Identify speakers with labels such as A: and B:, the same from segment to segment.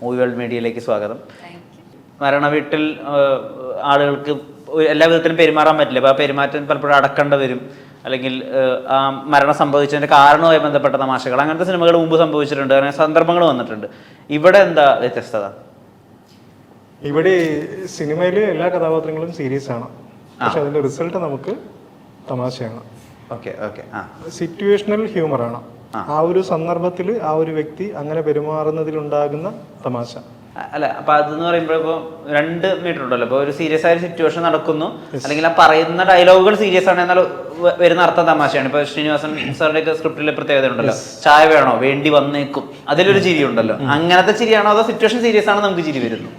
A: Movie world മീഡിയയിലേക്ക് സ്വാഗതം. മരണ വീട്ടിൽ ആളുകൾക്ക് എല്ലാ വിധത്തിലും പെരുമാറാൻ പറ്റില്ല. അപ്പോൾ ആ പെരുമാറ്റം പലപ്പോഴും അടക്കേണ്ടി വരും, അല്ലെങ്കിൽ ആ മരണം സംഭവിച്ചതിൻ്റെ കാരണവുമായി ബന്ധപ്പെട്ട തമാശകൾ, അങ്ങനത്തെ സിനിമകൾ മുമ്പ് സംഭവിച്ചിട്ടുണ്ട്, അങ്ങനെ സന്ദർഭങ്ങൾ വന്നിട്ടുണ്ട്. ഇവിടെ എന്താ വ്യത്യസ്തത?
B: ഇവിടെ സിനിമയിലെ എല്ലാ കഥാപാത്രങ്ങളും സീരിയസ് ആണ്, പക്ഷെ അതിന്റെ റിസൾട്ട് നമുക്ക് തമാശയാണ്. സിറ്റുവേഷണൽ ഹ്യൂമറാണ്. ആ ഒരു സന്ദർഭത്തിൽ ആ ഒരു വ്യക്തി അങ്ങനെ പെരുമാറുന്നതിലുണ്ടാകുന്ന തമാശ
A: അല്ല. അപ്പൊ അതെന്ന് പറയുമ്പോൾ ഇപ്പോൾ 2 മീറ്റർ ഉണ്ടല്ലോ. ഇപ്പോൾ ഒരു സീരിയസ് ആയ സിറ്റുവേഷൻ നടക്കുന്നു, അല്ലെങ്കിൽ ആ പറയുന്ന ഡയലോഗുകൾ സീരിയസ് ആണ്, എന്നാൽ വരുന്ന അർത്ഥം തമാശയാണ്. ഇപ്പൊ ശ്രീനിവാസൻ സാറിന്റെ ഒക്കെ സ്ക്രിപ്റ്റിലെ പ്രത്യേകത ഉണ്ടല്ലോ, ചായ വേണോ, വേണ്ടി വന്നേക്കും, അതിലൊരു ചിരി ഉണ്ടല്ലോ. അങ്ങനത്തെ ചിരിയാണോ അതോ സിറ്റുവേഷൻ സീരിയസ് ആണോ നമുക്ക് ചിരി വരുന്നു?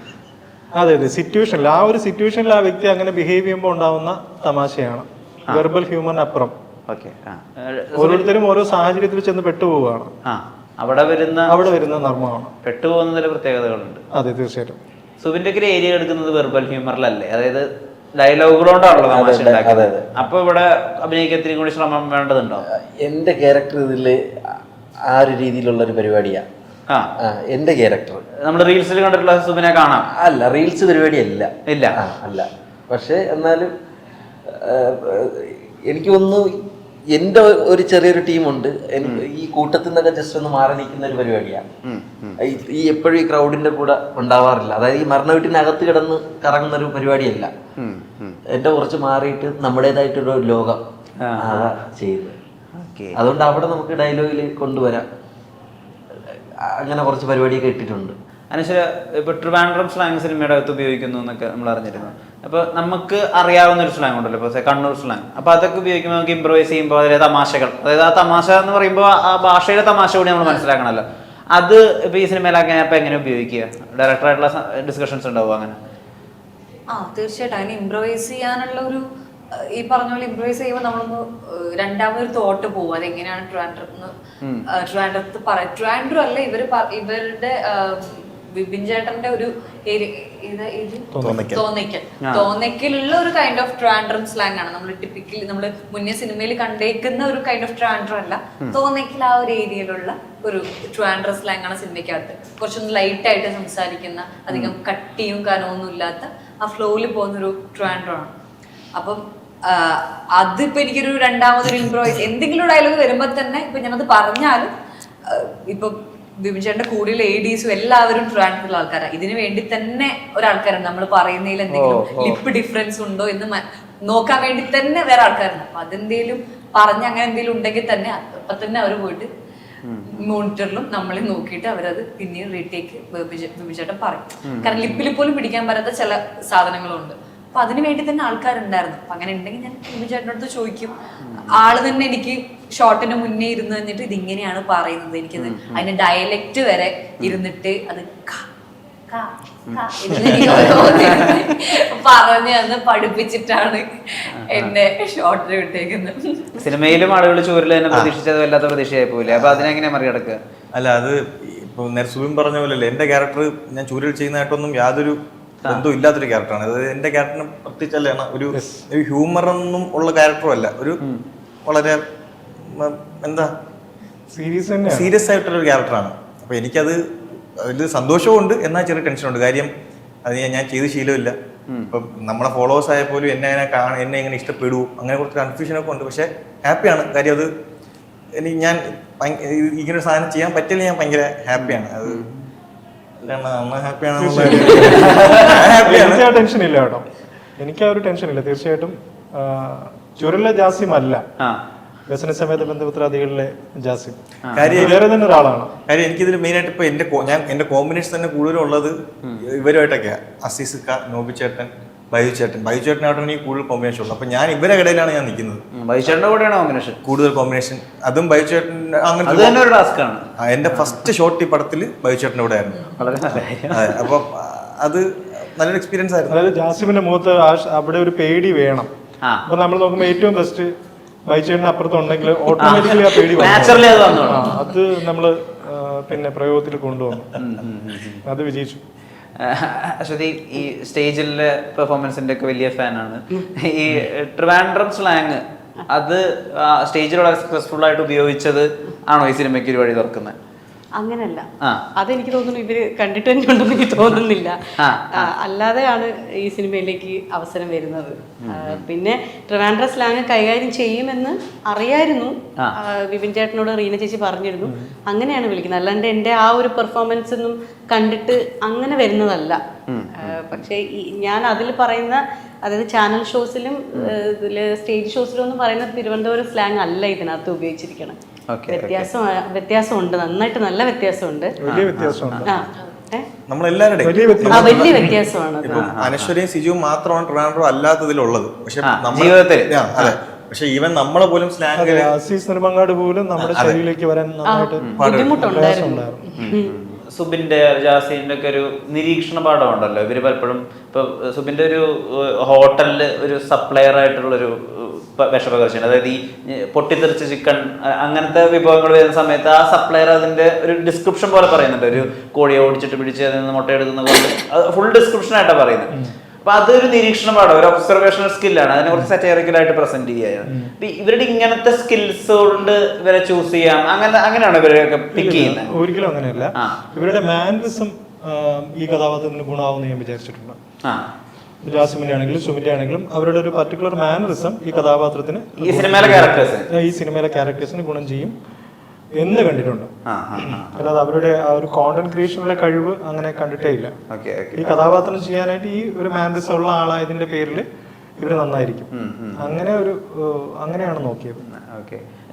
B: അതെ, സിറ്റുവേഷനിൽ ആ ഒരു സിറ്റുവേഷനിൽ ആ വ്യക്തി അങ്ങനെ ബിഹേവ് ചെയ്യുമ്പോൾ ഉണ്ടാവുന്ന തമാശയാണ്. വെർബൽ ഹ്യൂമറിനപ്പുറം ഓരോരുത്തരും ഓരോ സാഹചര്യത്തിൽ ചെന്ന് പെട്ടുപോവുകയാണ്.
A: അവിടെ വരുന്ന
B: നർമ്മമാണ്.
A: പെട്ടുപോകുന്നതിലെ പ്രത്യേകതകളുണ്ട്.
B: അതെ, തീർച്ചയായിട്ടും.
A: സുബിന്റെ ഒക്കെ ഏരിയ എടുക്കുന്നത് വെർബൽ ഹ്യൂമറിലല്ലേ, അതായത് ഡയലോഗുകളോണ്ടാണല്ലോ തമാശ ഉണ്ടാക്കുന്നത്. അപ്പൊ ഇവിടെ അഭിനയിക്കത്തിന് കൂടി ശ്രമം വേണ്ടതുണ്ടോ?
C: എന്റെ ക്യാരക്ടർ ഇതില് ആ ഒരു രീതിയിലുള്ള ഒരു പരിപാടിയാണ്. എന്റെ ക്യാരക്ടർ
A: നമ്മൾ റീൽസിൽ കണ്ടിട്ടുള്ള സുബിനെ കാണാം.
C: അല്ല, റീൽസ് പരിപാടിയല്ല.
A: ഇല്ല,
C: അല്ല. പക്ഷെ എന്നാലും എനിക്ക് ഒന്ന് എന്റെ ഒരു ചെറിയൊരു ടീമുണ്ട്. ഈ കൂട്ടത്തിൽ നിന്നൊക്കെ ജസ്റ്റ് ഒന്ന് മാറി നിൽക്കുന്ന ഒരു പരിപാടിയാണ്. ഈ എപ്പോഴും ഈ ക്രൗഡിന്റെ കൂടെ ഉണ്ടാവാറില്ല. അതായത് ഈ മരണ വീട്ടിനകത്ത് കിടന്ന് കറങ്ങുന്ന ഒരു പരിപാടിയല്ല. എന്റെ കുറച്ച് മാറിയിട്ട് നമ്മുടേതായിട്ടൊരു ലോകം അതാ ചെയ്യുന്നത്. അതുകൊണ്ട് അവിടെ നമുക്ക് ഡയലോഗിൽ കൊണ്ടുവരാം. അങ്ങനെ കുറച്ച് പരിപാടിയൊക്കെ ഇട്ടിട്ടുണ്ട്.
A: അനുശ്വര, ഇപ്പൊ ട്രിവാൻഡ്രം സ്ലാങ് സിനിമയുടെ അകത്ത് ഉപയോഗിക്കുന്നു എന്നൊക്കെ നമ്മൾ അറിഞ്ഞിരുന്നു. അപ്പൊ നമുക്ക് അറിയാവുന്ന ഒരു സ്ലാങ് ഉണ്ടല്ലോ, ഇപ്പൊ കണ്ണൂർ സ്ലാങ്. അപ്പൊ അതൊക്കെ ഉപയോഗിക്കുമ്പോൾ നമുക്ക് ഇംപ്രവൈസ് ചെയ്യുമ്പോൾ അതിലെ തമാശകൾ, അതായത് ആ തമാശ എന്ന് പറയുമ്പോൾ ആ ഭാഷയുടെ തമാശ കൂടി നമ്മൾ മനസ്സിലാക്കണമല്ലോ. അത് ഇപ്പൊ ഈ സിനിമയിലൊക്കെ അപ്പൊ എങ്ങനെ ഉപയോഗിക്കുക? ഡയറക്ടറായിട്ടുള്ള ഡിസ്കഷൻസ് ഉണ്ടാവും അങ്ങനെ?
D: തീർച്ചയായിട്ടും അങ്ങനെ ഇംപ്രവൈസ് ചെയ്യാനുള്ള ഒരു, ഈ പറഞ്ഞ പോലെ ഇംപ്രവൈസ് ചെയ്യുമ്പോൾ നമ്മളൊന്ന് രണ്ടാമതൊരു തോട്ട് പോകും. അതെങ്ങനെയാണ് ട്രിവാൻഡ്രത്ത് പറയാം. ട്രിവാൻഡ്രം അല്ല, ഇവരുടെ വിപിൻ ചേട്ടന്റെ ഒരു തോന്നയ്ക്കലുള്ള ഒരു കൈൻഡ് ഓഫ് ട്രിവാൻഡ്രം സ്ലാങ് ആണ്. നമ്മൾ ടിപ്പിക്കലി നമ്മൾ മുന്നേ സിനിമയിൽ കണ്ടേക്കുന്ന ഒരു കൈൻഡ് ഓഫ് ട്രിവാൻഡ്രം അല്ല, തോന്നയ്ക്കൽ ആ ഒരു ഏരിയയിലുള്ള ഒരു ട്രിവാൻഡ്രം സ്ലാങ് ആണ് സിനിമയ്ക്കകത്ത്. കുറച്ചൊന്ന് ലൈറ്റ് ആയിട്ട് സംസാരിക്കുന്ന, അധികം കട്ടിയും കനമൊന്നും ഇല്ലാത്ത ആ ഫ്ലോയിൽ പോകുന്നൊരു ട്രിവാൻഡ്രം ആണ്. അപ്പം അതിപ്പോ എനിക്കൊരു രണ്ടാമതൊരു ഇംപ്രവൈസ് എന്തെങ്കിലും ഡയലോഗ് വരുമ്പോൾ തന്നെ ഇപ്പൊ ഞാനത് പറഞ്ഞാലും, ഇപ്പൊ ബിബിൻ ചേട്ടന്റെ കൂടെയുള്ള ADs എല്ലാവരും ട്രിവാൻഡ്രത്തിലുള്ള ആൾക്കാരാണ്. ഇതിനു വേണ്ടി തന്നെ ഒരാൾക്കാരുണ്ട്. നമ്മൾ പറയുന്നതിൽ എന്തെങ്കിലും ലിപ്പ് ഡിഫറൻസ് ഉണ്ടോ എന്ന് നോക്കാൻ വേണ്ടി തന്നെ വേറെ ആൾക്കാരുണ്ട്. അപ്പൊ അതെന്തേലും പറഞ്ഞ് അങ്ങനെ എന്തെങ്കിലും ഉണ്ടെങ്കിൽ തന്നെ അപ്പൊ തന്നെ അവർ പോയിട്ട് മോണിറ്ററിലും നമ്മളെ നോക്കിയിട്ട് അവരത് പിന്നീട് റീടേക്ക് ബിബിൻ ചേട്ടൻ പറയും. കാരണം ലിപ്പിൽ പോലും പിടിക്കാൻ പറ്റാത്ത ചില സാധനങ്ങളുണ്ട്. അപ്പൊ അതിനു വേണ്ടി തന്നെ ആൾക്കാരുണ്ടായിരുന്നു. അപ്പൊ അങ്ങനെ ഉണ്ടെങ്കിൽ ഞാൻ ബിബിൻ ചേട്ടനടുത്ത് ചോദിക്കും. ആള് തന്നെ എനിക്ക് ഷോട്ടിന് മുന്നേ ഇരുന്ന് തന്നിട്ട് ഇതിങ്ങനെയാണ് പറയുന്നത്, എനിക്കത് അതിന്റെ ഡയലക്റ്റ് വരെ ഇരുന്നിട്ട് അത് പറഞ്ഞു തന്ന് പഠിപ്പിച്ചിട്ടാണ് എന്നെ ഷോട്ടിന് വിട്ടേക്കുന്നത്.
A: സിനിമയിലും ആളുകൾ ചോരിൽ തന്നെ പ്രതീക്ഷിച്ചത് വല്ലാത്ത പ്രതീക്ഷയായി പോയില്ലേ? അപ്പൊ അതിനെങ്ങനെ മറികടക്കുക?
E: അല്ല, അത് ഇപ്പൊ നേരെ സുബിൻ പറഞ്ഞ പോലെ എന്റെ ക്യാരക്ടർ ഞാൻ ചൂരിൽ ചെയ്യുന്നതായിട്ടൊന്നും യാതൊരു ബന്ധവും ഇല്ലാത്തൊരു ക്യാരക്ടറാണ്. അത് എന്റെ ക്യാരക്ടറിന് പ്രത്യേകിച്ചല്ല, ഒരു ഹ്യൂമറൊന്നും ഉള്ള ക്യാരക്ടറും അല്ല. ഒരു വളരെ എന്താ സീരിയസ് ആയിട്ടുള്ളൊരു ക്യാരക്ടറാണ്. അപ്പൊ എനിക്കത് അതിൽ സന്തോഷവും ഉണ്ട്, എന്നാൽ ചെറിയ ടെൻഷനുണ്ട്. കാര്യം അത് ഞാൻ ചെയ്ത് ശീലമില്ല. ഇപ്പം നമ്മളെ ഫോളോവേഴ്സ് ആയ പോലും എന്നെ എങ്ങനെ ഇഷ്ടപ്പെടൂ, അങ്ങനെ കുറച്ച് കൺഫ്യൂഷനൊക്കെ ഉണ്ട്. പക്ഷെ ഹാപ്പിയാണ്. കാര്യം അത് ഞാൻ ഇങ്ങനൊരു സാധനം ചെയ്യാൻ പറ്റില്ല, ഞാൻ ഭയങ്കര ഹാപ്പിയാണ്. അത്
B: ടെൻഷൻ ഇല്ല കേട്ടോ, എനിക്ക് ആ ഒരു ടെൻഷൻ ഇല്ല. തീർച്ചയായിട്ടും ചുരുളിലെ ജാസിം അല്ല, വ്യസന സമേത ബന്ധുപത്രാദികളിലെ ജാസിം വേറെ തന്നെ ഒരാളാണ്.
E: കാര്യം എനിക്കിതിൽ മെയിനായിട്ട് ഇപ്പൊ എന്റെ കോമ്പിനേഷൻ തന്നെ കൂടുതലും ഉള്ളത് ഇവരുമായിട്ടൊക്കെയാണ്. അസീസ് ക, നോബി ചേട്ടൻ, ബൈജു ചേട്ടനായിട്ടാണ് എനിക്ക് കൂടുതൽ കോമ്പിനേഷൻ ഉള്ളത്. അപ്പൊ ഞാൻ ഇവരുടെ ഇടയിലാണ് ഞാൻ നിൽക്കുന്നത്.
A: ബൈജുചേട്ടന്റെ കൂടെയാണ് കോമ്പിനേഷൻ
E: കൂടുതൽ കോമ്പിനേഷൻ. അതും ബൈജു ചേട്ടൻ അങ്ങനെ എന്റെ ഫസ്റ്റ് ഷോട്ട് ഈ പടത്തിൽ ബൈജു ചേട്ടന്റെ കൂടെ ആയിരുന്നു. അപ്പൊ അത് നല്ലൊരു എക്സ്പീരിയൻസ് ആയിരുന്നു.
B: അതായത് ജാസിമിന്റെ മുഖത്ത് അവിടെ ഒരു പേടി വേണം. അപ്പൊ നമ്മൾ നോക്കുമ്പോൾ ഏറ്റവും ബെസ്റ്റ് ബൈജുചേട്ടന് അപ്പുറത്തുണ്ടെങ്കിൽ ഓട്ടോമാറ്റിക്കലി ആ പേടി അത് നമ്മള് പിന്നെ പ്രയോഗത്തിൽ കൊണ്ടുവന്നു, അത് വിജയിച്ചു.
A: അശ്വതി, ഈ സ്റ്റേജിലെ പെർഫോമൻസിന്റെ ഒക്കെ വലിയ ഫാനാണ്. ഈ ട്രിവാൻഡ്രം സ്ലാങ് അത് സ്റ്റേജിൽ വളരെ സക്സസ്ഫുൾ ആയിട്ട് ഉപയോഗിച്ചത് ആണോ ഈ സിനിമയ്ക്ക് ഒരു വഴി തുറക്കുന്നത്?
F: അങ്ങനല്ല, അതെനിക്ക് തോന്നുന്നു ഇവര് കണ്ടിട്ട് തന്നെ ഉണ്ടെന്ന് എനിക്ക് തോന്നുന്നില്ല. അല്ലാതെയാണ് ഈ സിനിമയിലേക്ക് അവസരം വരുന്നത്. പിന്നെ ട്രിവാൻഡ്രം സ്ലാങ് കൈകാര്യം ചെയ്യുമെന്ന് അറിയായിരുന്നു. വിപിൻ ചേട്ടനോട് റീന ചേച്ചി പറഞ്ഞിരുന്നു, അങ്ങനെയാണ് വിളിക്കുന്നത്. അല്ലാണ്ട് എൻ്റെ ആ ഒരു പെർഫോമൻസ് ഒന്നും കണ്ടിട്ട് അങ്ങനെ വരുന്നതല്ല. പക്ഷേ ഞാൻ അതിൽ പറയുന്ന, അതായത് ചാനൽ ഷോസിലും സ്റ്റേജ് ഷോസിലും ഒന്നും പറയുന്ന തിരുവനന്തപുരം സ്ലാങ് അല്ല ഇതിനകത്ത് ഉപയോഗിച്ചിരിക്കണം. വ്യത്യാസമുണ്ട്, നന്നായിട്ട് നല്ല വ്യത്യാസമുണ്ട്.
E: നമ്മളെല്ലാവരുടെയും
F: വലിയ വ്യത്യാസമാണ്.
E: അനശ്വരയും സിജുവും മാത്രമാണ് ട്രിവാൻഡ്രം അല്ലാത്തതിലുള്ളത്. പക്ഷെ പക്ഷെ ഈവൻ നമ്മളെ പോലും സ്ലാങ്
B: നെടുമങ്ങാട് പോലും നമ്മുടെ ശൈലിയിലേക്ക് വരാൻ നന്നായിട്ട്
F: ബുദ്ധിമുട്ടുണ്ടായിരുന്നു.
A: സുബിന്റെ ജാസിന്റെ ഒക്കെ ഒരു നിരീക്ഷണ പാഠമുണ്ടല്ലോ. ഇവര് പലപ്പോഴും ഇപ്പൊ സുബിന്റെ ഒരു ഹോട്ടലില് ഒരു സപ്ലയർ ആയിട്ടുള്ളൊരു വിഷപകർച്ചയാണ്. അതായത് ഈ പൊട്ടിത്തെറിച്ച ചിക്കൻ അങ്ങനത്തെ വിഭവങ്ങൾ വരുന്ന സമയത്ത് ആ സപ്ലയർ അതിന്റെ ഒരു ഡിസ്ക്രിപ്ഷൻ പോലെ പറയുന്നുണ്ട്. ഒരു കോഴിയെ ഓടിച്ചിട്ട് പിടിച്ച് അതിൽ നിന്ന് മുട്ടയെടുക്കുന്ന കൊണ്ട് ഫുൾ ഡിസ്ക്രിപ്ഷൻ ആയിട്ടാണ് പറയുന്നത്. അപ്പൊ അതൊരു നിരീക്ഷണ പാഠം, ഒരു ഒബ്സർവേഷണൽ സ്കില്ലാണ്. അതിനെ കുറച്ച് സാറ്ററിക്കലായിട്ട് പ്രസന്റ് ചെയ്യുകയാണ്. ഇവരുടെ ഇങ്ങനത്തെ സ്കിൽസ് കൊണ്ട് ഇവരെ ചൂസ് ചെയ്യാം, അങ്ങനെയാണ് ഇവരൊക്കെ പിക്ക് ചെയ്യുന്നത്.
B: ഒരിക്കലും അങ്ങനെയല്ല. ഇവരുടെ മാനറിസം ഈ കഥാപാത്രത്തിന് ഗുണമാവുമെന്ന് ഞാൻ വിചാരിച്ചിട്ടുണ്ട്. ജാസിമിന്റെ ആണെങ്കിലും സുമിന്റെ ആണെങ്കിലും അവരുടെ ഒരു പർട്ടിക്കുലർ മാനറിസം ഈ കഥാപാത്രത്തിന്, ഈ സിനിമയിലെ ക്യാരക്ടേഴ്സിന് ഗുണം ചെയ്യും എന്ന് കണ്ടിട്ടുണ്ട്. അല്ലാതെ അവരുടെ ആ ഒരു കോണ്ടന്റ് ക്രിയേഷനിലെ കഴിവ് അങ്ങനെ കണ്ടിട്ടേ ഇല്ല. ഈ കഥാപാത്രം ചെയ്യാനായിട്ട് ഈ ഒരു മാനറിസം ഉള്ള ആളായതിന്റെ പേരിൽ ഇവര് നന്നായിരിക്കും. അങ്ങനെയാണ് നോക്കിയത്.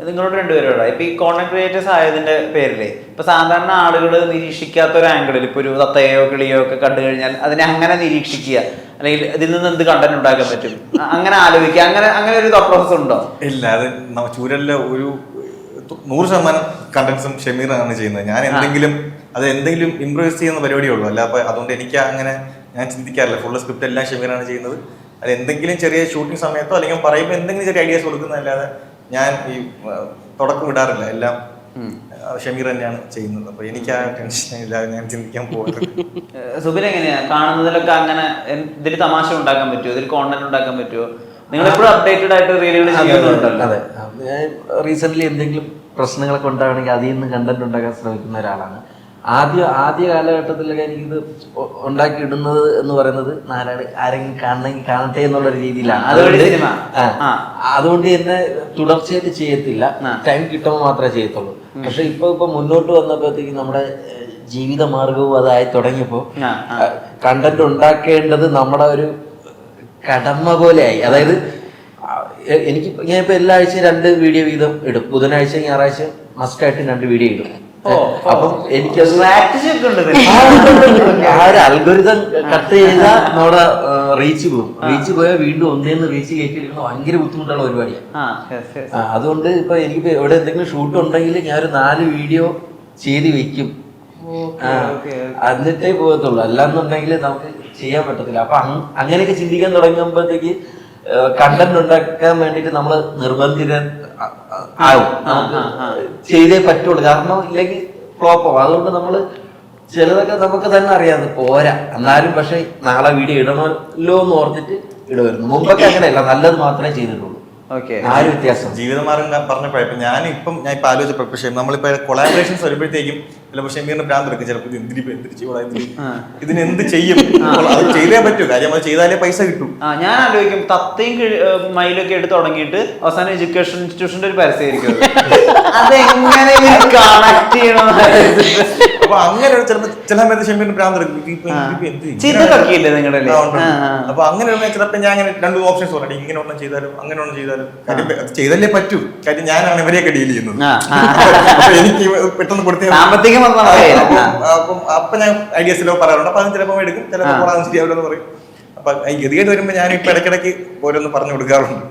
A: നിങ്ങളോട് രണ്ടുപേരോട് ഇപ്പൊ ഈ കോണ്ടന്റ് ക്രിയേറ്റേഴ്സ് ആയതിന്റെ പേരില് ഇപ്പൊ സാധാരണ ആളുകൾ നിരീക്ഷിക്കാത്ത ഒരു ആംഗിളിൽ ഇപ്പൊ ഒരു തത്തയോ കിളിയോ ഒക്കെ കണ്ടു കഴിഞ്ഞാൽ അതിനെ അങ്ങനെ നിരീക്ഷിക്കുക, അല്ലെങ്കിൽ ഇതിൽ നിന്ന് എന്ത് കണ്ടന്റ് ഉണ്ടാക്കാൻ പറ്റും, അങ്ങനെ ആലോചിക്കുക, അങ്ങനെ ഒരു പ്രോസസ് ഉണ്ടോ?
E: ഇല്ല, അത് ചൂരലിലെ ഒരു 100% കണ്ടന്റ്സും ഷമീറാണ് ചെയ്യുന്നത്. ഞാൻ എന്തെങ്കിലും ഇംപ്രൂവൈസ് ചെയ്യുന്ന പരിപാടിയേ ഉള്ളൂ. അല്ല അപ്പൊ അതുകൊണ്ട് എനിക്ക് അങ്ങനെ ഞാൻ ചിന്തിക്കാറില്ല. ഫുൾ സ്ക്രിപ്റ്റ് എല്ലാം ഷമീറാണ് ചെയ്യുന്നത്. അത് എന്തെങ്കിലും ചെറിയ ഷൂട്ടിംഗ് സമയത്തോ അല്ലെങ്കിൽ പറയുമ്പോൾ എന്തെങ്കിലും ചെറിയ ഐഡിയാസ് കൊടുക്കുന്നതല്ലാതെ ഞാൻ ഈ തുടക്കം വിടാറില്ല. എല്ലാം ഷമീർ തന്നെയാണ് ചെയ്യുന്നത്. അപ്പൊ എനിക്ക് ആ ടെൻഷൻ ഇല്ല, ഞാൻ ചിന്തിക്കാൻ പോകുന്നത്.
A: സുബിൻ എങ്ങനെയാ കാണുന്നതിലൊക്കെ അങ്ങനെ ഇതിൽ തമാശ ഉണ്ടാക്കാൻ പറ്റുമോ, ഇതിൽ കോണ്ടന്റ് ഉണ്ടാക്കാൻ പറ്റുമോ? നിങ്ങൾ എപ്പോഴും അപ്ഡേറ്റഡ് ആയിട്ട് റീലുകൾ ചെയ്യുന്നുണ്ടല്ലോ.
C: അതെ, ഞാൻ റീസെന്റ് എന്തെങ്കിലും പ്രശ്നങ്ങളൊക്കെ ഉണ്ടാകണമെങ്കിൽ അതിൽ നിന്ന് കണ്ടന്റ് ഉണ്ടാക്കാൻ ശ്രമിക്കുന്ന ഒരാളാണ്. ആദ്യ കാലഘട്ടത്തിലൊക്കെ എനിക്കിത് ഉണ്ടാക്കിയിടുന്നത് എന്ന് പറയുന്നത് നാലാള് ആരെങ്കിലും കാണട്ടെ എന്നുള്ളൊരു രീതിയിലാണ്. അതുകൊണ്ട് തന്നെ തുടർച്ചയായിട്ട് ചെയ്യത്തില്ല, ടൈം കിട്ടുമ്പോൾ മാത്രമേ ചെയ്യത്തുള്ളൂ. പക്ഷെ ഇപ്പൊ മുന്നോട്ട് വന്നപ്പോഴത്തേക്ക് നമ്മുടെ ജീവിത മാർഗവും അതായി തുടങ്ങിയപ്പോ കണ്ടന്റ് ഉണ്ടാക്കേണ്ടത് നമ്മുടെ ഒരു കടമ പോലെയായി. അതായത് ഞാൻ ഇപ്പൊ എല്ലാ ആഴ്ചയും 2 വീഡിയോ വീതം ഇടും. ബുധനാഴ്ച ഞായറാഴ്ച മസ്റ്റായിട്ട് 2 വീഡിയോ ഇടും. അപ്പം എനിക്കത് ആ ഒരു അൽഗോരിതം കട്ട് ചെയ്താൽ നമ്മുടെ റീച്ച് പോകും. റീച്ച് പോയാൽ വീണ്ടും ഒന്നേന്ന് റീച്ച് കയറ്റിയെടുക്കുന്ന ഭയങ്കര ബുദ്ധിമുട്ടുള്ള പരിപാടിയാണ്. അതുകൊണ്ട് ഇപ്പൊ എനിക്കിപ്പോ എവിടെ എന്തെങ്കിലും ഷൂട്ട് ഉണ്ടെങ്കിൽ ഞാൻ ഒരു 4 വീഡിയോ ചെയ്ത് വെക്കും, എന്നിട്ടേ പോകത്തുള്ളൂ. അല്ലാന്നുണ്ടെങ്കിൽ നമുക്ക് ചെയ്യാൻ പറ്റത്തില്ല. അപ്പൊ അങ്ങനെയൊക്കെ ചിന്തിക്കാൻ തുടങ്ങുമ്പോഴത്തേക്ക് കണ്ടന്റ് ഉണ്ടാക്കാൻ വേണ്ടിട്ട് നമ്മള് നിർബന്ധിതൻ ആവും. നമുക്ക് ചെയ്തേ പറ്റുള്ളൂ, കാരണം ഇല്ലെങ്കിൽ ഫ്ലോപ്പ് ആവും. അതുകൊണ്ട് നമ്മള് ചിലതൊക്കെ നമുക്ക് തന്നെ അറിയാതെ പോരാ, എന്നാലും പക്ഷെ നാളെ വീഡിയോ ഇടണമല്ലോ എന്ന് ഓർത്തിട്ട് ഇടുമായിരുന്നു. മുമ്പൊക്കെ അങ്ങനെയല്ല, നല്ലത് മാത്രമേ ചെയ്തിട്ടുള്ളൂ.
E: ജീവിതമാർഗം പറഞ്ഞപ്പോഴേ ഞാൻ ഇപ്പൊ ആലോചിച്ചപ്പോ, പക്ഷേ നമ്മളിപ്പോ കൊളാബറേഷൻസ് വരുമ്പോഴത്തേക്കും ചിലപ്പോൾ ഷമീറിന് ഭ്രാന്ത് എടുക്കും. ചിലപ്പോൾ ഇതിന് എന്ത് ചെയ്യും, അത് ചെയ്തേ പറ്റൂ, കാര്യം അത് ചെയ്താലേ പൈസ കിട്ടും.
A: ഞാൻ ആലോചിക്കും തത്തയും മയിലൊക്കെ എടുത്ത് തുടങ്ങിയിട്ട് അവസാനം എഡ്യൂക്കേഷൻ ഇൻസ്റ്റിറ്റ്യൂഷന്റെ ഒരു പരസ്യമായിരിക്കും. അതെങ്ങനെ കണക്ട് ചെയ്യണം?
E: അപ്പൊ അങ്ങനെ ചിലപ്പോൾ ചില സമയത്ത് ഷമീറിന് ഭ്രാന്ത് എടുക്കും.
A: ചിന്തയൊക്കെയില്ലേ നിങ്ങളുടെ?
E: അപ്പൊ അങ്ങനെ ചിലപ്പോൾ ഞാൻ അങ്ങനെ 2 ഓപ്ഷൻസ് പറഞ്ഞു, ഇങ്ങനെ ഒന്നും ചെയ്താലും അങ്ങനെ ഒന്നും ചെയ്താലും. കാര്യം ചെയ്തല്ലേ പറ്റൂ, കാര്യം ഞാനാണ് ഇവരെയൊക്കെ ഡീൽ ചെയ്യുന്നത്. എനിക്ക് പെട്ടെന്ന് കൊടുത്തേ അപ്പൊ ഞാൻ ഐഡിയാസിലോ പറയാറുണ്ട്. അപ്പൊ അതിന് ചിലപ്പോൾ എടുക്കും, ചിലപ്പോൾ ശരിയാവില്ലെന്ന് പറയും. അപ്പൊ ഗതികേട് വരുമ്പോ ഞാൻ ഇപ്പൊ ഇടയ്ക്കിടയ്ക്ക് ഓരോന്ന് പറഞ്ഞു കൊടുക്കാറുണ്ട്.